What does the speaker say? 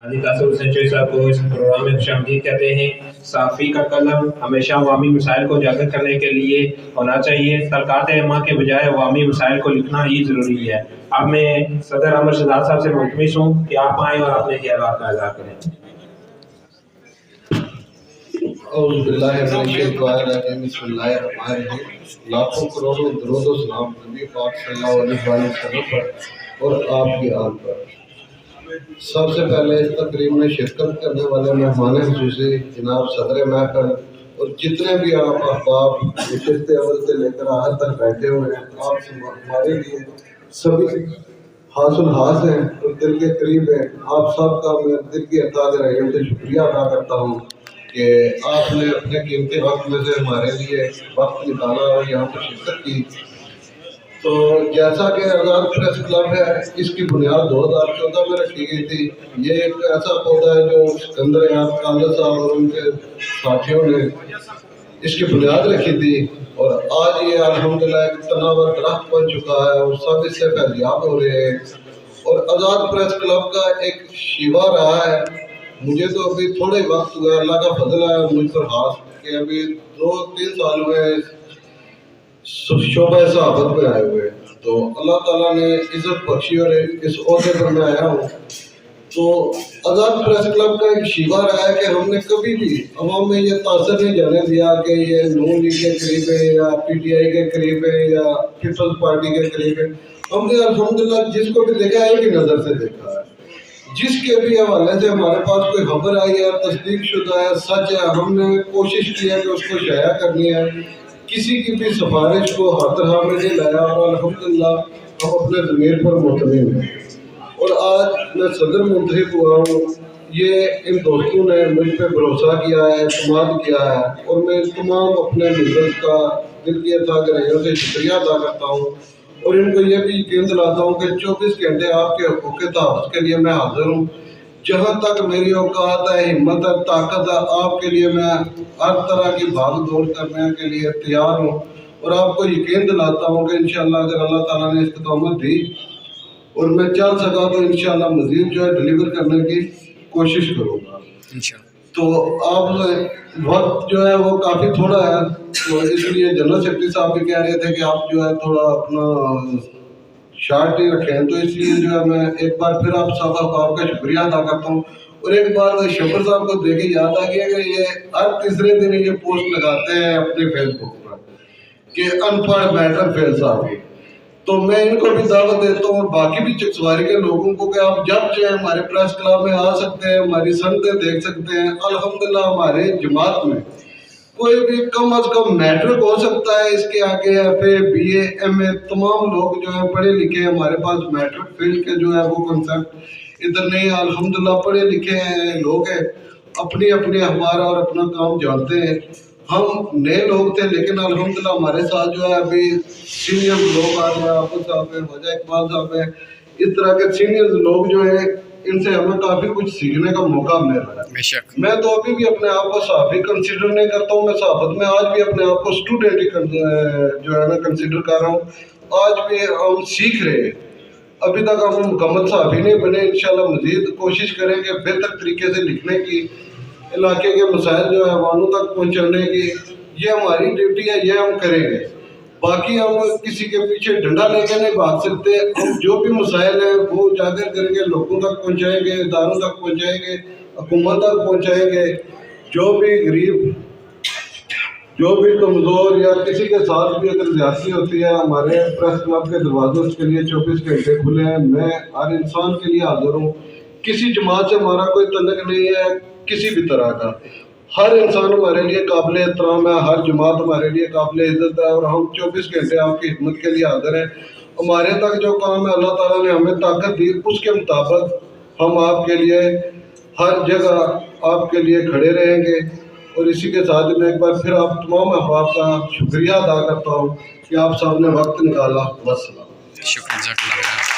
علی قاسم حسین چوئی صاحب کو اس پروگرام میں خوشامدید کہتے ہیں۔ صحافی کا قلم ہمیشہ عوامی مسائل کو اجاگر کرنے کے لیے ہونا چاہیے۔ ترکات عامہ کے بجائے عوامی مسائل کو لکھنا ہی ضروری ہے۔ اب میں صدر عمر شہزاد صاحب سے ملتمس ہوں کہ آپ آئیں اور اپنے خیالات کا اظہار کریں۔ اعوذ باللہ من الشیطان الرجیم، بسم اللہ الرحمن الرحیم۔ لاکھوں کروڑوں درود و سلام نبی پاک صلی اللہ علیہ وسلم پر اور آپ کی آل پر۔ سب سے پہلے اس تقریب میں شرکت کرنے والے مہمان خصوصی جناب صدر محفل اور جتنے بھی آپ احباب نشست اول سے لے کر آخر تک بیٹھے ہوئے ہیں، آپ سے ہمارے لیے سبھی حاصل ہاتھ ہیں اور دل کے قریب ہیں۔ آپ سب کا میں دل کی اتحاد رحیم سے شکریہ ادا کرتا ہوں کہ آپ نے اپنے قیمتی وقت میں سے ہمارے لیے وقت نکالا اور یہاں پر شرکت کی۔ تو جیسا کہ آزاد پریس کلب ہے، اس کی بنیاد 2014 میں رکھی گئی تھی۔ یہ ایک ایسا پودا ہے جو سکندر یار کالج صاحب اور ان کے ساتھیوں نے اس کی بنیاد رکھی تھی، اور آج یہ الحمدللہ ایک تناور درخت بن چکا ہے اور سب اس سے فیضیاب ہو رہے ہیں۔ اور آزاد پریس کلب کا ایک شیوا رہا ہے۔ مجھے تو ابھی تھوڑا ہی وقت ہوا ہے، اللہ کا فضل ہے مجھ پر خاص کہ ابھی 2-3 سال ہوئے شعبہ صحافت میں آئے ہوئے، تو اللہ تعالیٰ نے عزت بخشی اور اس عہدے پر میں آیا ہوں۔ تو آزاد پریس کلب کا ایک شیوا رہا ہے کہ ہم نے کبھی بھی عوام میں یہ تاثر نہیں جانے دیا کہ یہ نون لیگ کے قریب ہے یا پی ٹی آئی کے قریب ہے یا پیپلز پارٹی کے قریب ہے۔ ہم نے الحمدللہ جس کو بھی دیکھا ہے ایک ہی نظر سے دیکھا ہے۔ جس کے بھی حوالے سے ہمارے پاس کوئی خبر آئی ہے، تصدیق شدہ ہے، سچ ہے، ہم نے کوشش کی ہے کہ اس کو شائع کرنی ہے۔ کسی کی بھی سفارش کو ہاتھ رہا میں نہیں لایا، اور الحمدللہ ہم اپنے ضمیر پر مطمئن ہیں۔ اور آج میں صدر منتخب ہوا ہوں، یہ ان دوستوں نے مجھ پہ بھروسہ کیا ہے، اعتماد کیا ہے، اور میں تمام اپنے ممبرز کا دل کی اتحاد رحیم سے شکریہ ادا کرتا ہوں، اور ان کو یہ بھی یقین دلاتا ہوں کہ 24 گھنٹے آپ کے حقوق کے تحفظ کے لیے میں حاضر ہوں۔ جہاں تک میری اوقات ہے، ہمت ہے، طاقت ہے، آپ کے لیے میں ہر طرح کی بھاگ دوڑ کرنے کے لیے تیار ہوں، اور آپ کو یقین دلاتا ہوں کہ انشاءاللہ اگر اللہ تعالیٰ نے استقامت دی اور میں چل سکا تو انشاءاللہ مزید جو ہے ڈلیور کرنے کی کوشش کروں گا۔ تو آپ وقت جو ہے وہ کافی تھوڑا ہے، تو اس لیے جنرل سیکرٹری صاحب بھی کہہ رہے تھے کہ آپ جو ہے تھوڑا اپنا شارٹ ہی رکھیں، تو اس لیے جو ہے میں ایک بار پھر آپ سب آپ کا شکریہ ادا کرتا ہوں۔ اور ایک بار شفر صاحب کو دیکھ کے یاد آ گیا کہ یہ ہر تیسرے دن یہ پوسٹ لگاتے ہیں اپنے فیس بک پر کہ ان پڑھ میٹر فیل صحافی، تو میں ان کو بھی دعوت دیتا ہوں اور باقی بھی چکسواری کے لوگوں کو کہ آپ جب جو ہے ہمارے پریس کلب میں آ سکتے ہیں، ہماری سنتیں دیکھ سکتے ہیں۔ الحمدللہ ہمارے جماعت میں کوئی بھی کم از کم میٹرک ہو سکتا ہے، اس کے آگے F A, B A, M A, تمام لوگ جو ہیں پڑھے لکھے ہیں۔ ہمارے پاس میٹرک فیل کے جو ہے وہ کنسپٹ ادھر نہیں ہے۔ الحمدللہ پڑھے لکھے ہیں لوگ ہیں، اپنی اپنی اخبار اور اپنا کام جانتے ہیں۔ ہم نئے لوگ تھے، لیکن الحمدللہ ہمارے ساتھ جو ہے ابھی سینئر لوگ آ گئے، عابد صاحب ہیں، خواجہ اقبال صاحب ہیں، اس طرح کے سینئر لوگ جو ہیں، ان سے ہمیں کافی کچھ سیکھنے کا موقع مل رہا ہے۔ میں تو ابھی بھی اپنے آپ کو صحافی کنسیڈر نہیں کرتا ہوں، میں صحافت میں آج بھی اپنے آپ کو اسٹوڈنٹ ہی جو ہے نا کنسیڈر کر رہا ہوں۔ آج بھی ہم سیکھ رہے ہیں، ابھی تک ہم مکمل صحافی نہیں بنے۔ انشاءاللہ مزید کوشش کریں کہ بہتر طریقے سے لکھنے کی، علاقے کے مسائل جو ہے عواموں تک پہنچانے کی، یہ ہماری ڈیوٹی ہے، یہ ہم کریں گے۔ باقی ہم کسی کے پیچھے ڈنڈا لے کے نہیں بھاگ سکتے۔ ہم جو بھی مسائل ہیں وہ اجاگر کر کے لوگوں تک پہنچائیں گے، اداروں تک پہنچائیں گے، حکومت تک پہنچائیں گے۔ جو بھی غریب، جو بھی کمزور یا کسی کے ساتھ بھی اگر زیادتی ہوتی ہے، ہمارے پریس کلب کے دروازے اس کے لیے 24 گھنٹے کھلے ہیں۔ میں ہر انسان کے لیے حاضر ہوں۔ کسی جماعت سے ہمارا کوئی تعلق نہیں ہے، کسی بھی طرح کا۔ ہر انسان ہمارے لیے قابل احترام ہے، ہر جماعت ہمارے لیے قابل عزت ہے، اور ہم 24 گھنٹے آپ کی خدمت کے لیے حاضر ہیں۔ ہمارے تک جو کام ہے اللہ تعالیٰ نے ہمیں طاقت دی، اس کے مطابق ہم آپ کے لیے ہر جگہ آپ کے لیے کھڑے رہیں گے۔ اور اسی کے ساتھ میں ایک بار پھر آپ تمام احباب کا شکریہ ادا کرتا ہوں کہ آپ سب نے وقت نکالا۔ والسلام۔ شکریہ۔